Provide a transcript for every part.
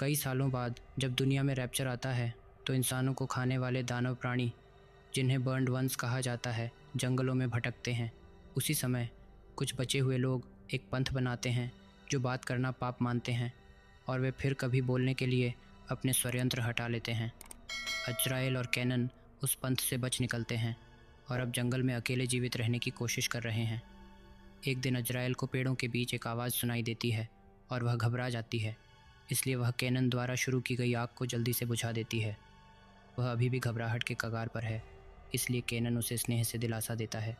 कई सालों बाद जब दुनिया में रैप्चर आता है तो इंसानों को खाने वाले दानव प्राणी, जिन्हें बर्न्ड वंस कहा जाता है, जंगलों में भटकते हैं। उसी समय कुछ बचे हुए लोग एक पंथ बनाते हैं जो बात करना पाप मानते हैं, और वे फिर कभी बोलने के लिए अपने स्वरयंत्र हटा लेते हैं। अजराइल और कैनन उस पंथ से बच निकलते हैं और अब जंगल में अकेले जीवित रहने की कोशिश कर रहे हैं। एक दिन अजराइल को पेड़ों के बीच एक आवाज़ सुनाई देती है और वह घबरा जाती है, इसलिए वह कैनन द्वारा शुरू की गई आग को जल्दी से बुझा देती है। वह अभी भी घबराहट के कगार पर है, इसलिए कैनन उसे स्नेह से दिलासा देता है।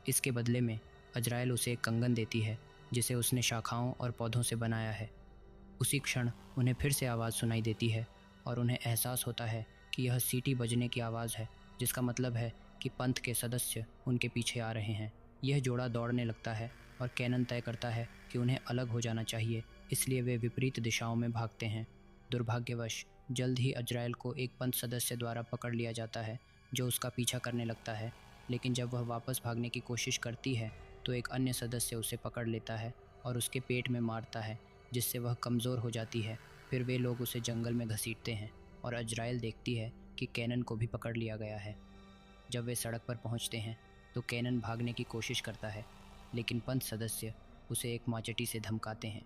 इसके बदले में अजराइल उसे एक कंगन देती है जिसे उसने शाखाओं और पौधों से बनाया है। उसी क्षण उन्हें फिर से आवाज़ सुनाई देती है और उन्हें एहसास होता है कि यह सीटी बजने की आवाज़ है, जिसका मतलब है कि पंथ के सदस्य उनके पीछे आ रहे हैं। यह जोड़ा दौड़ने लगता है और कैनन तय करता है कि उन्हें अलग हो जाना चाहिए, इसलिए वे विपरीत दिशाओं में भागते हैं। दुर्भाग्यवश जल्द ही अजराइल को एक पंथ सदस्य द्वारा पकड़ लिया जाता है जो उसका पीछा करने लगता है, लेकिन जब वह वापस भागने की कोशिश करती है तो एक अन्य सदस्य उसे पकड़ लेता है और उसके पेट में मारता है, जिससे वह कमज़ोर हो जाती है। फिर वे लोग उसे जंगल में घसीटते हैं और अजराइल देखती है कि कैनन को भी पकड़ लिया गया है। जब वे सड़क पर पहुंचते हैं तो कैनन भागने की कोशिश करता है, लेकिन पंथ सदस्य उसे एक माचटी से धमकाते हैं।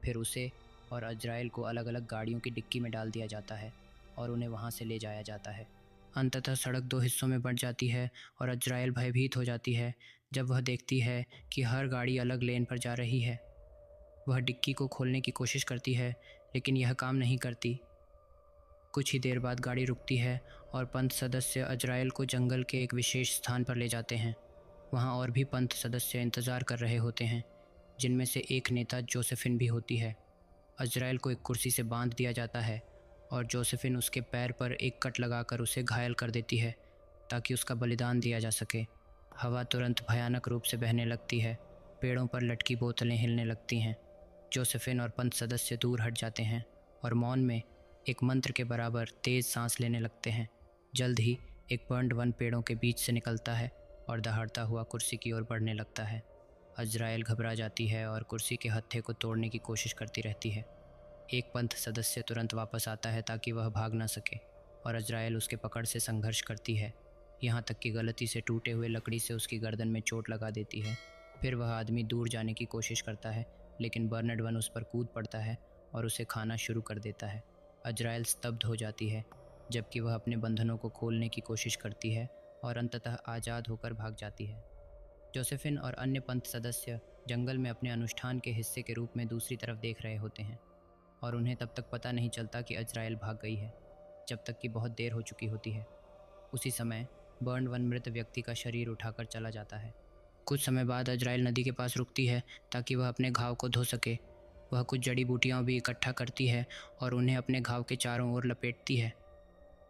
फिर उसे और अजराइल को अलग अलग गाड़ियों की डिक्की में डाल दिया जाता है और उन्हें वहां से ले जाया जाता है। अंततः सड़क दो हिस्सों में बंट जाती है और अजराइल भयभीत हो जाती है जब वह देखती है कि हर गाड़ी अलग लेन पर जा रही है। वह डिक्की को खोलने की कोशिश करती है, लेकिन यह काम नहीं करती। कुछ ही देर बाद गाड़ी रुकती है और पंथ सदस्य अजराइल को जंगल के एक विशेष स्थान पर ले जाते हैं। वहाँ और भी पंथ सदस्य इंतज़ार कर रहे होते हैं, जिनमें से एक नेता जोसेफिन भी होती है। अजराइल को एक कुर्सी से बांध दिया जाता है और जोसेफिन उसके पैर पर एक कट लगाकर उसे घायल कर देती है ताकि उसका बलिदान दिया जा सके। हवा तुरंत भयानक रूप से बहने लगती है, पेड़ों पर लटकी बोतलें हिलने लगती हैं। जोसेफिन और पंथ सदस्य दूर हट जाते हैं और मौन में एक मंत्र के बराबर तेज़ सांस लेने लगते हैं। जल्द ही एक बर्न्ड वन पेड़ों के बीच से निकलता है और दहाड़ता हुआ कुर्सी की ओर बढ़ने लगता है। अजराइल घबरा जाती है और कुर्सी के हत्थे को तोड़ने की कोशिश करती रहती है। एक पंथ सदस्य तुरंत वापस आता है ताकि वह भाग ना सके और अजराइल उसके पकड़ से संघर्ष करती है, यहाँ तक कि गलती से टूटे हुए लकड़ी से उसकी गर्दन में चोट लगा देती है। फिर वह आदमी दूर जाने की कोशिश करता है, लेकिन बर्नर्ड वन उस पर कूद पड़ता है और उसे खाना शुरू कर देता है। अजराइल स्तब्ध हो जाती है जबकि वह अपने बंधनों को खोलने की कोशिश करती है और अंततः आज़ाद होकर भाग जाती है। जोसेफिन और अन्य पंथ सदस्य जंगल में अपने अनुष्ठान के हिस्से के रूप में दूसरी तरफ देख रहे होते हैं और उन्हें तब तक पता नहीं चलता कि अजराइल भाग गई है, जब तक कि बहुत देर हो चुकी होती है। उसी समय बर्न्ड वन मृत व्यक्ति का शरीर उठाकर चला जाता है। कुछ समय बाद अजराइल नदी के पास रुकती है ताकि वह अपने घाव को धो सके। वह कुछ जड़ी बूटियाँ भी इकट्ठा करती है और उन्हें अपने घाव के चारों ओर लपेटती है।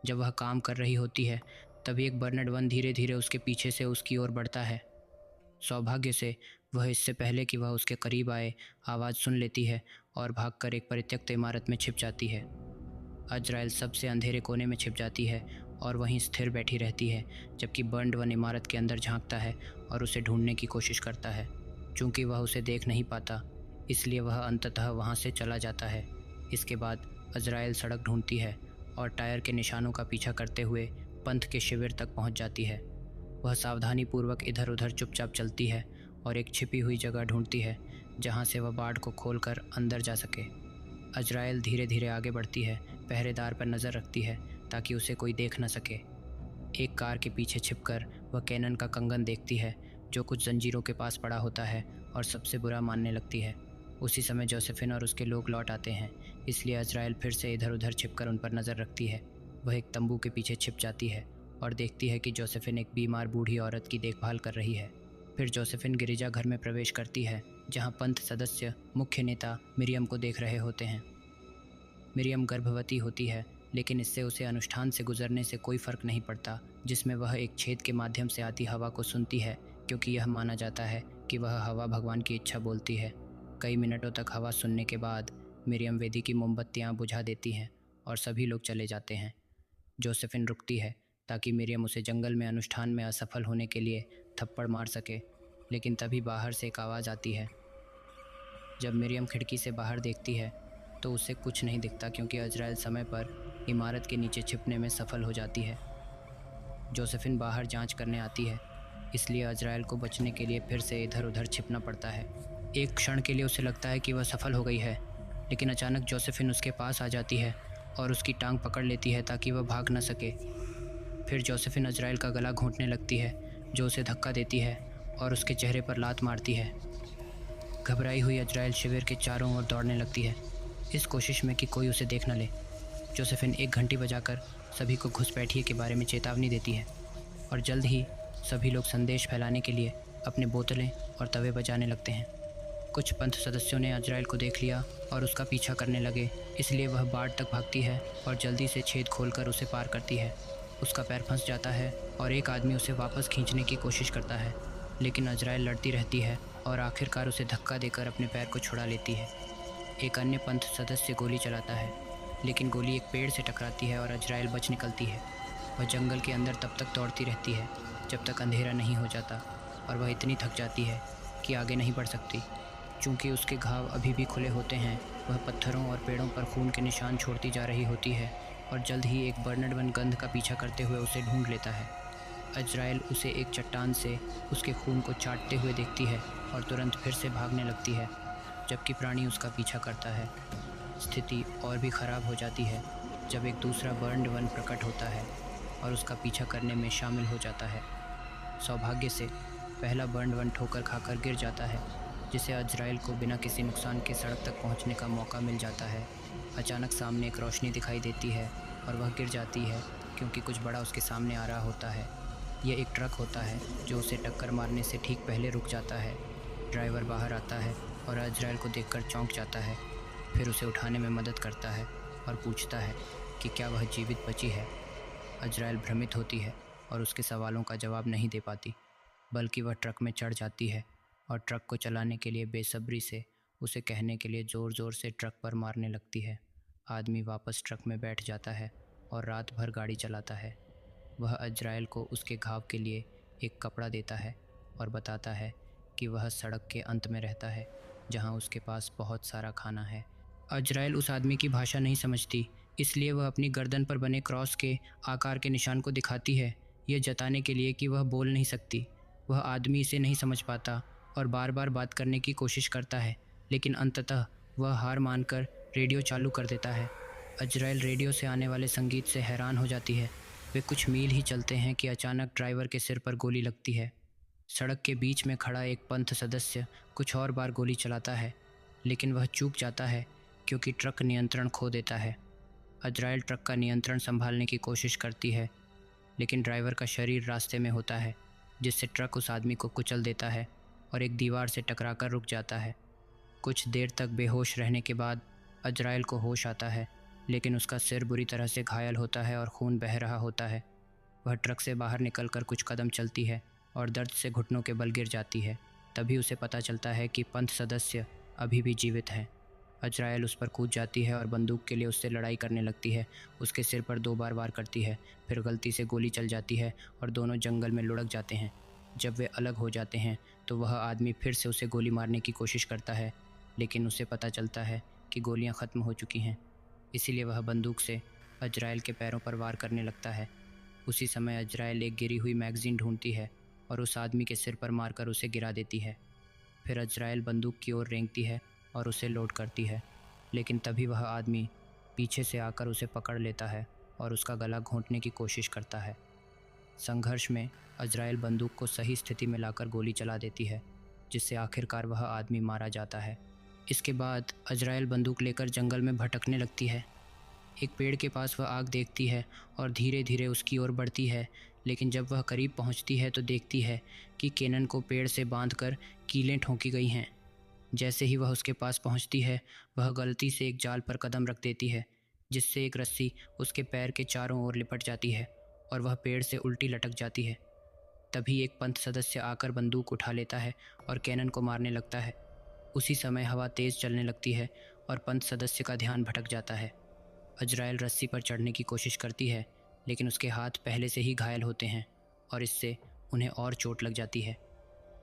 जब वह काम कर रही होती है तभी एक बर्नर्ड वन धीरे धीरे उसके पीछे से उसकी ओर बढ़ता है। सौभाग्य से वह इससे पहले कि वह उसके करीब आए आवाज़ सुन लेती है और भागकर एक परित्यक्त इमारत में छिप जाती है। अजराइल सबसे अंधेरे कोने में छिप जाती है और वहीं स्थिर बैठी रहती है, जबकि बर्न्ड वन इमारत के अंदर झांकता है और उसे ढूंढने की कोशिश करता है। चूँकि वह उसे देख नहीं पाता, इसलिए वह अंततः वहाँ से चला जाता है। इसके बाद अजराइल सड़क ढूंढती है और टायर के निशानों का पीछा करते हुए पंथ के शिविर तक पहुँच जाती है। वह सावधानीपूर्वक इधर उधर चुपचाप चलती है और एक छिपी हुई जगह ढूंढती है जहाँ से वह बाड़ को खोलकर अंदर जा सके। अजराइल धीरे धीरे आगे बढ़ती है, पहरेदार पर नज़र रखती है ताकि उसे कोई देख न सके। एक कार के पीछे छिपकर वह कैनन का कंगन देखती है जो कुछ जंजीरों के पास पड़ा होता है और सबसे बुरा मानने लगती है। उसी समय जोसेफिन और उसके लोग लौट आते हैं, इसलिए अजराइल फिर से इधर उधर छिपकर उन पर नज़र रखती है। वह एक तंबू के पीछे छिप जाती है और देखती है कि जोसेफिन एक बीमार बूढ़ी औरत की देखभाल कर रही है। फिर जोसेफिन गिरिजाघर में प्रवेश करती है जहां पंथ सदस्य मुख्य नेता मिरियम को देख रहे होते हैं। मिरियम गर्भवती होती है, लेकिन इससे उसे अनुष्ठान से गुजरने से कोई फ़र्क नहीं पड़ता, जिसमें वह एक छेद के माध्यम से आती हवा को सुनती है, क्योंकि यह माना जाता है कि वह हवा भगवान की इच्छा बोलती है। कई मिनटों तक हवा सुनने के बाद मिरियम वेदी की मोमबत्तियाँ बुझा देती हैं और सभी लोग चले जाते हैं। जोसेफिन रुकती है ताकि मिरियम उसे जंगल में अनुष्ठान में असफल होने के लिए थप्पड़ मार सके, लेकिन तभी बाहर से एक आवाज़ आती है। जब मिरियम खिड़की से बाहर देखती है तो उसे कुछ नहीं दिखता क्योंकि अजराइल समय पर इमारत के नीचे छिपने में सफल हो जाती है। जोसेफिन बाहर जांच करने आती है, इसलिए अजराइल को बचने के लिए फिर से इधर उधर छिपना पड़ता है। एक क्षण के लिए उसे लगता है कि वह सफल हो गई है, लेकिन अचानक जोसेफिन उसके पास आ जाती है और उसकी टांग पकड़ लेती है ताकि वह भाग न सके। फिर जोसेफिन अजराइल का गला घोंटने लगती है, जो उसे धक्का देती है और उसके चेहरे पर लात मारती है। घबराई हुई अजराइल शिविर के चारों ओर दौड़ने लगती है, इस कोशिश में कि कोई उसे देख न ले। जोसेफिन एक घंटी बजाकर सभी को घुसपैठिए के बारे में चेतावनी देती है और जल्द ही सभी लोग संदेश फैलाने के लिए अपने बोतलें और तवे बजाने लगते हैं। कुछ पंथ सदस्यों ने अजराइल को देख लिया और उसका पीछा करने लगे, इसलिए वह बाड़ तक भागती है और जल्दी से छेद खोलकर उसे पार करती है। उसका पैर फंस जाता है और एक आदमी उसे वापस खींचने की कोशिश करता है, लेकिन अजराइल लड़ती रहती है और आखिरकार उसे धक्का देकर अपने पैर को छुड़ा लेती है। एक अन्य पंथ सदस्य गोली चलाता है, लेकिन गोली एक पेड़ से टकराती है और अजराइल बच निकलती है। वह जंगल के अंदर तब तक दौड़ती रहती है जब तक अंधेरा नहीं हो जाता और वह इतनी थक जाती है कि आगे नहीं बढ़ सकती। चूँकि उसके घाव अभी भी खुले होते हैं, वह पत्थरों और पेड़ों पर खून के निशान छोड़ती जा रही होती है और जल्द ही एक बर्नडवन गंध का पीछा करते हुए उसे ढूंढ लेता है। अजराइल उसे एक चट्टान से उसके खून को चाटते हुए देखती है और तुरंत फिर से भागने लगती है, जबकि प्राणी उसका पीछा करता है। स्थिति और भी ख़राब हो जाती है जब एक दूसरा बर्न्ड वन प्रकट होता है और उसका पीछा करने में शामिल हो जाता है। सौभाग्य से पहला बर्न्ड वन ठोकर खाकर गिर जाता है, जिससे अजराइल को बिना किसी नुकसान के सड़क तक पहुंचने का मौका मिल जाता है। अचानक सामने एक रोशनी दिखाई देती है और वह गिर जाती है क्योंकि कुछ बड़ा उसके सामने आ रहा होता है। यह एक ट्रक होता है जो उसे टक्कर मारने से ठीक पहले रुक जाता है। ड्राइवर बाहर आता है और अजराइल को देखकर चौंक जाता है, फिर उसे उठाने में मदद करता है और पूछता है कि क्या वह जीवित बची है। अजराइल भ्रमित होती है और उसके सवालों का जवाब नहीं दे पाती, बल्कि वह ट्रक में चढ़ जाती है और ट्रक को चलाने के लिए बेसब्री से उसे कहने के लिए ज़ोर ज़ोर से ट्रक पर मारने लगती है। आदमी वापस ट्रक में बैठ जाता है और रात भर गाड़ी चलाता है। वह अजराइल को उसके घाव के लिए एक कपड़ा देता है और बताता है कि वह सड़क के अंत में रहता है, जहां उसके पास बहुत सारा खाना है। अजराइल उस आदमी की भाषा नहीं समझती, इसलिए वह अपनी गर्दन पर बने क्रॉस के आकार के निशान को दिखाती है, यह जताने के लिए कि वह बोल नहीं सकती। वह आदमी इसे नहीं समझ पाता और बार बार बात करने की कोशिश करता है, लेकिन अंततः वह हार मानकर रेडियो चालू कर देता है। अजराइल रेडियो से आने वाले संगीत से हैरान हो जाती है। वे कुछ मील ही चलते हैं कि अचानक ड्राइवर के सिर पर गोली लगती है। सड़क के बीच में खड़ा एक पंथ सदस्य कुछ और बार गोली चलाता है, लेकिन वह चूक जाता है क्योंकि ट्रक नियंत्रण खो देता है। अजराइल ट्रक का नियंत्रण संभालने की कोशिश करती है, लेकिन ड्राइवर का शरीर रास्ते में होता है, जिससे ट्रक उस आदमी को कुचल देता है और एक दीवार से टकराकर रुक जाता है। कुछ देर तक बेहोश रहने के बाद अजराइल को होश आता है, लेकिन उसका सिर बुरी तरह से घायल होता है और खून बह रहा होता है। वह ट्रक से बाहर निकलकर कुछ कदम चलती है और दर्द से घुटनों के बल गिर जाती है। तभी उसे पता चलता है कि पंथ सदस्य अभी भी जीवित हैं। अजराइल उस पर कूद जाती है और बंदूक के लिए उससे लड़ाई करने लगती है। उसके सिर पर 2 बार वार करती है, फिर गलती से गोली चल जाती है और दोनों जंगल में लुढ़क जाते हैं। जब वे अलग हो जाते हैं तो वह आदमी फिर से उसे गोली मारने की कोशिश करता है, लेकिन उसे पता चलता है कि गोलियां ख़त्म हो चुकी हैं, इसीलिए वह बंदूक से अजराइल के पैरों पर वार करने लगता है। उसी समय अजराइल एक गिरी हुई मैगज़ीन ढूंढती है और उस आदमी के सिर पर मारकर उसे गिरा देती है। फिर अजराइल बंदूक की ओर रेंगती है और उसे लोड करती है, लेकिन तभी वह आदमी पीछे से आकर उसे पकड़ लेता है और उसका गला घोंटने की कोशिश करता है। संघर्ष में अजराइल बंदूक को सही स्थिति में लाकर गोली चला देती है, जिससे आखिरकार वह आदमी मारा जाता है। इसके बाद अजराइल बंदूक लेकर जंगल में भटकने लगती है। एक पेड़ के पास वह आग देखती है और धीरे धीरे उसकी ओर बढ़ती है, लेकिन जब वह करीब पहुंचती है तो देखती है कि केनन को पेड़ से बांधकर कीलें ठोंकी गई हैं। जैसे ही वह उसके पास पहुंचती है, वह गलती से एक जाल पर कदम रख देती है, जिससे एक रस्सी उसके पैर के चारों ओर लिपट जाती है और वह पेड़ से उल्टी लटक जाती है। तभी एक पंथ सदस्य आकर बंदूक उठा लेता है और केनन को मारने लगता है। उसी समय हवा तेज़ चलने लगती है और पंथ सदस्य का ध्यान भटक जाता है। अजराइल रस्सी पर चढ़ने की कोशिश करती है, लेकिन उसके हाथ पहले से ही घायल होते हैं और इससे उन्हें और चोट लग जाती है।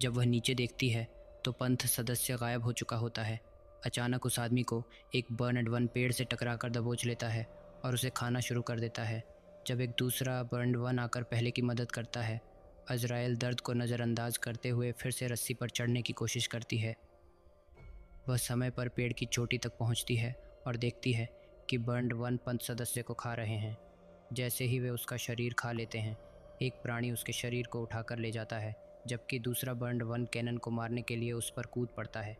जब वह नीचे देखती है तो पंथ सदस्य गायब हो चुका होता है अचानक उस आदमी को एक बर्नड वन पेड़ से टकराकर दबोच लेता है और उसे खाना शुरू कर देता है। जब एक दूसरा बर्नड वन आकर पहले की मदद करता है, अज़राइल दर्द को नज़रअंदाज करते हुए फिर से रस्सी पर चढ़ने की कोशिश करती है। वह समय पर पेड़ की चोटी तक पहुंचती है और देखती है कि बर्नड वन पंथ सदस्य को खा रहे हैं। जैसे ही वे उसका शरीर खा लेते हैं, एक प्राणी उसके शरीर को उठाकर ले जाता है, जबकि दूसरा बर्नड वन कैनन को मारने के लिए उस पर कूद पड़ता है।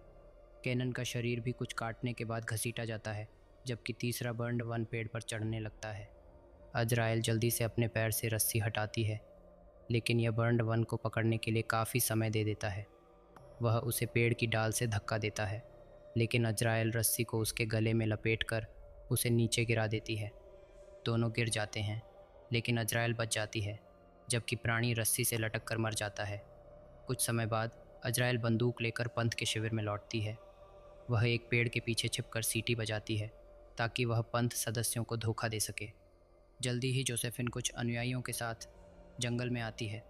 कैनन का शरीर भी कुछ काटने के बाद घसीटा जाता है, जबकि तीसरा बर्नड वन पेड़ पर चढ़ने लगता है। अज़राइल जल्दी से अपने पैर से रस्सी हटाती है, लेकिन यह बर्नड वन को पकड़ने के लिए काफ़ी समय दे देता है। वह उसे पेड़ की डाल से धक्का देता है, लेकिन अज़राइल रस्सी को उसके गले में लपेटकर उसे नीचे गिरा देती है। दोनों गिर जाते हैं, लेकिन अज़राइल बच जाती है, जबकि प्राणी रस्सी से लटक कर मर जाता है। कुछ समय बाद अज़राइल बंदूक लेकर पंथ के शिविर में लौटती है। वह एक पेड़ के पीछे छिपकर सीटी बजाती है ताकि वह पंथ सदस्यों को धोखा दे सके। जल्दी ही जोसेफिन कुछ अनुयायियों के साथ जंगल में आती है,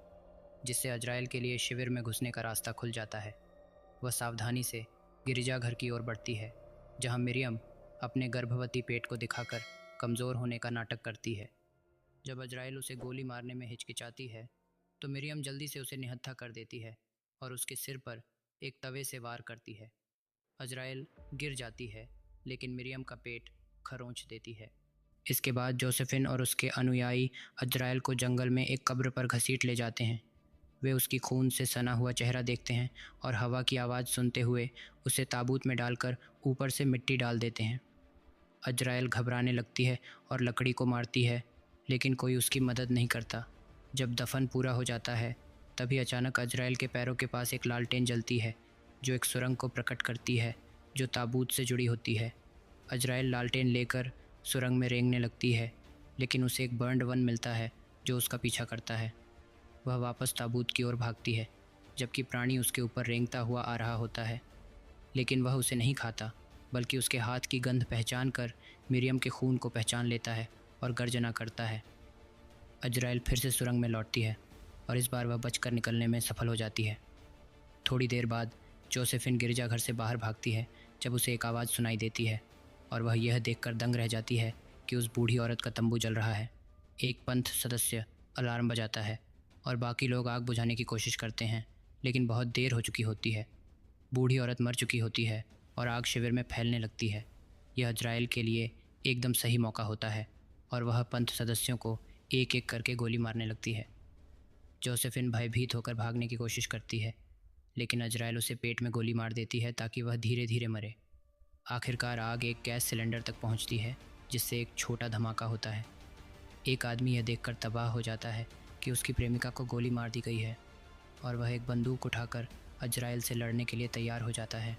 जिससे अज़राइल के लिए शिविर में घुसने का रास्ता खुल जाता है। वह सावधानी से गिरजाघर की ओर बढ़ती है, जहां मिरियम अपने गर्भवती पेट को दिखाकर कमज़ोर होने का नाटक करती है। जब अज़राइल उसे गोली मारने में हिचकिचाती है, तो मिरियम जल्दी से उसे निहत्था कर देती है और उसके सिर पर एक तवे से वार करती है। अज़राइल गिर जाती है, लेकिन मिरियम का पेट खरोंच देती है। इसके बाद जोसेफिन और उसके अनुयायी अज़राइल को जंगल में एक कब्र पर घसीट ले जाते हैं। वे उसकी खून से सना हुआ चेहरा देखते हैं और हवा की आवाज़ सुनते हुए उसे ताबूत में डालकर ऊपर से मिट्टी डाल देते हैं। अज़राइल घबराने लगती है और लकड़ी को मारती है, लेकिन कोई उसकी मदद नहीं करता। जब दफन पूरा हो जाता है, तभी अचानक अज़राइल के पैरों के पास एक लालटेन जलती है, जो एक सुरंग को प्रकट करती है जो ताबूत से जुड़ी होती है। अज़राइल लालटेन लेकर सुरंग में रेंगने लगती है, लेकिन उसे एक बर्नड वन मिलता है जो उसका पीछा करता है। वह वापस ताबूत की ओर भागती है, जबकि प्राणी उसके ऊपर रेंगता हुआ आ रहा होता है, लेकिन वह उसे नहीं खाता, बल्कि उसके हाथ की गंध पहचान कर मिरियम के खून को पहचान लेता है और गर्जना करता है। अज़राइल फिर से सुरंग में लौटती है और इस बार वह बचकर निकलने में सफल हो जाती है। थोड़ी देर बाद जोसेफिन गिरजाघर से बाहर भागती है, जब उसे एक आवाज़ सुनाई देती है और वह यह देखकर दंग रह जाती है कि उस बूढ़ी औरत का तंबू जल रहा है। एक पंथ सदस्य अलार्म बजाता है और बाकी लोग आग बुझाने की कोशिश करते हैं, लेकिन बहुत देर हो चुकी होती है। बूढ़ी औरत मर चुकी होती है और आग शिविर में फैलने लगती है। यह अज़राइल के लिए एकदम सही मौका होता है और वह पंथ सदस्यों को एक एक करके गोली मारने लगती है। जोसेफिन भयभीत होकर भागने की कोशिश करती है, लेकिन अज़राइल उसे पेट में गोली मार देती है ताकि वह धीरे धीरे मरे। आखिरकार आग एक गैस सिलेंडर तक पहुंचती है, जिससे एक छोटा धमाका होता है। एक आदमी यह देखकर तबाह हो जाता है कि उसकी प्रेमिका को गोली मार दी गई है और वह एक बंदूक उठाकर अज़राइल से लड़ने के लिए तैयार हो जाता है।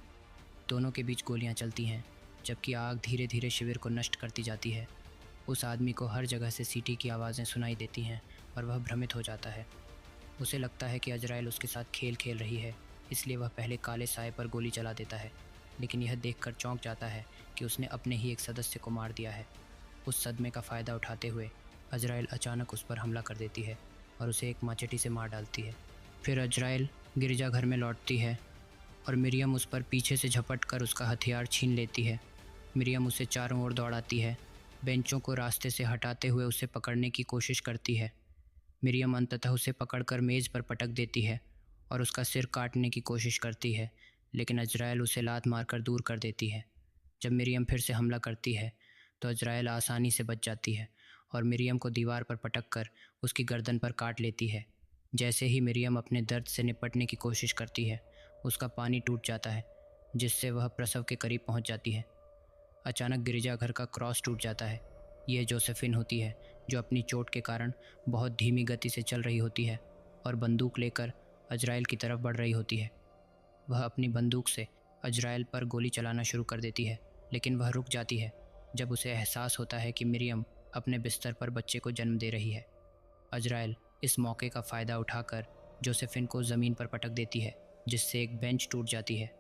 दोनों के बीच गोलियां चलती हैं, जबकि आग धीरे धीरे शिविर को नष्ट करती जाती है। उस आदमी को हर जगह से सीटी की आवाज़ें सुनाई देती हैं और वह भ्रमित हो जाता है। उसे लगता है कि अज़राइल उसके साथ खेल खेल रही है, इसलिए वह पहले काले साए पर गोली चला देता है, लेकिन यह देखकर चौंक जाता है कि उसने अपने ही एक सदस्य को मार दिया है। उस सदमे का फ़ायदा उठाते हुए अज़राइल अचानक उस पर हमला कर देती है और उसे एक माचेटी से मार डालती है। फिर अज़राइल गिरजाघर में लौटती है और मिरियम उस पर पीछे से झपट कर उसका हथियार छीन लेती है। मिरियम उसे चारों ओर दौड़ाती है, बेंचों को रास्ते से हटाते हुए उसे पकड़ने की कोशिश करती है। मिरियम अंततः उसे पकड़कर मेज़ पर पटक देती है और उसका सिर काटने की कोशिश करती है, लेकिन अज़राइल उसे लात मारकर दूर कर देती है। जब मिरियम फिर से हमला करती है, तो अज़राइल आसानी से बच जाती है और मिरियम को दीवार पर पटक कर उसकी गर्दन पर काट लेती है। जैसे ही मिरियम अपने दर्द से निपटने की कोशिश करती है, उसका पानी टूट जाता है, जिससे वह प्रसव के करीब पहुंच जाती है। अचानक गिरजाघर का क्रॉस टूट जाता है। यह जोसेफिन होती है, जो अपनी चोट के कारण बहुत धीमी गति से चल रही होती है और बंदूक लेकर अज़राइल की तरफ बढ़ रही होती है। वह अपनी बंदूक से अज़राइल पर गोली चलाना शुरू कर देती है, लेकिन वह रुक जाती है जब उसे एहसास होता है कि मिरियम अपने बिस्तर पर बच्चे को जन्म दे रही है। अज़राइल इस मौके का फ़ायदा उठाकर जोसेफिन को ज़मीन पर पटक देती है, जिससे एक बेंच टूट जाती है।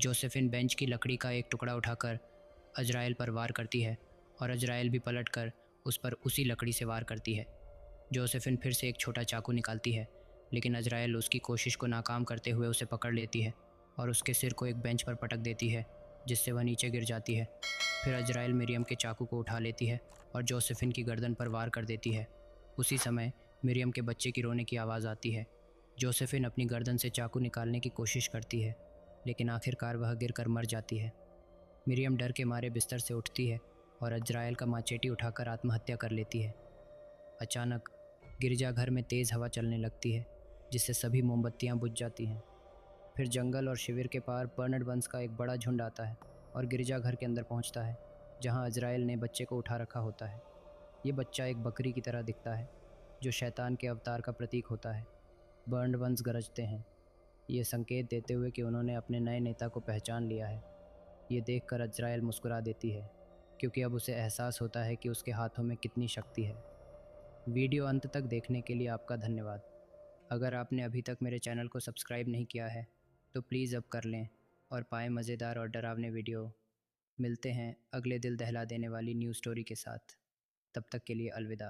जोसेफिन बेंच की लकड़ी का एक टुकड़ा उठाकर अज़राइल पर वार करती है और अज़राइल भी पलटकर उस पर उसी लकड़ी से वार करती है। जोसेफिन फिर से एक छोटा चाकू निकालती है, लेकिन अज़राइल उसकी कोशिश को नाकाम करते हुए उसे पकड़ लेती है और उसके सिर को एक बेंच पर पटक देती है, जिससे वह नीचे गिर जाती है। फिर अजराइल मिरियम के चाकू को उठा लेती है और जोसेफिन की गर्दन पर वार कर देती है। उसी समय मिरियम के बच्चे की रोने की आवाज़ आती है। जोसेफिन अपनी गर्दन से चाकू निकालने की कोशिश करती है, लेकिन आखिरकार वह गिरकर मर जाती है। मिरियम डर के मारे बिस्तर से उठती है और अजराइल का माचेटी उठाकर आत्महत्या कर लेती है। अचानक गिरजाघर में तेज़ हवा चलने लगती है, जिससे सभी मोमबत्तियां बुझ जाती हैं। फिर जंगल और शिविर के पार बर्नड वंश का एक बड़ा झुंड आता है और गिरजाघर के अंदर पहुंचता है, जहां अजराइल ने बच्चे को उठा रखा होता है। ये बच्चा एक बकरी की तरह दिखता है, जो शैतान के अवतार का प्रतीक होता है। बर्नड वंश गरजते हैं, ये संकेत देते हुए कि उन्होंने अपने नए नेता को पहचान लिया है। ये देखकर अजराइल मुस्कुरा देती है, क्योंकि अब उसे एहसास होता है कि उसके हाथों में कितनी शक्ति है। वीडियो अंत तक देखने के लिए आपका धन्यवाद। अगर आपने अभी तक मेरे चैनल को सब्सक्राइब नहीं किया है तो प्लीज़ अब कर लें और पाएँ मज़ेदार और डरावने वीडियो। मिलते हैं अगले दिल दहला देने वाली न्यूज़ स्टोरी के साथ। तब तक के लिए अलविदा।